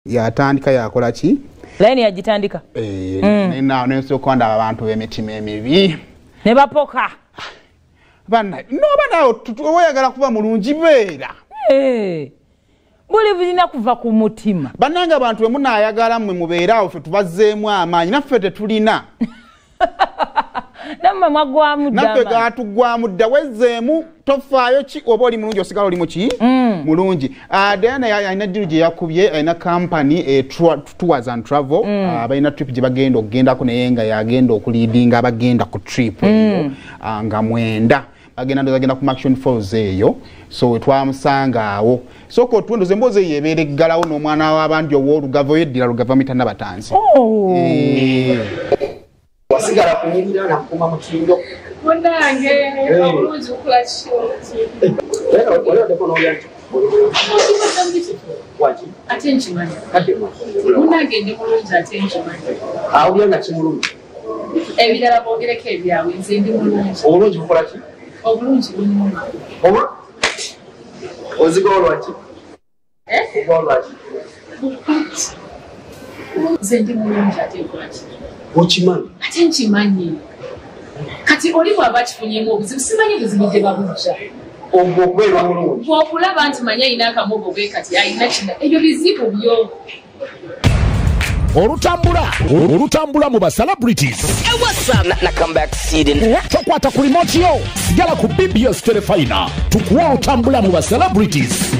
yatandika yakola ki line yagitandika nina nesokonda abantu b'emitima emibi ne bapoka bana oyagala kuba mulungi beera buli bulina kuva ku mutima bannanga abantu bwe munaayagala mmwe mubeeraawo ffe tubazzeemu amaanyi naffe tetulina namwe mwagwamu dda naffe gaatugwamu dda wezzeemu tofaayo ki oba oli mulungi osigala oli muki mulungi Diana alina ddiru gye yakubye alina company tours and travel balina trip gye bagenda okugendako naye nga yagenda okuliidinga abagenda ku trip eyo nga mwenda agenda ku Action Falls eyo so twamusanga awo soko otuwendoze emboozi eyo ebeera eggalawo n'omwana w'abandi ow'olugava yeddira lugava Dianah Nabatanzi wasigala kunyirira na kuma mutindo munange obulungi bukola kiki wale odekono yantu wachi ate nkimanyi munange ndi mulungi ate nkimanyi awulira nga kimulungi ebirala bogereko ebyawe nze ndi mulungi obulungi bukola ki obulungi bunyuma oba ozigolwa ki ozigolwa ki nze ndi mulungi ate nkola ki okimanyi ate nkimanyi kati oli bw'aba kifunyemu obuzibu simanyi buzibu gye babujja ogwo okubeera mulungi bw'okulaba nti manyi ayina akamogo bwe kati ayina kino ebyo bizibu byo olutambula mu ba celebrities na comeback seeding tokwata ku remote yo sigala ku BBS Telefina tukuwa olutambula mu ba celebrities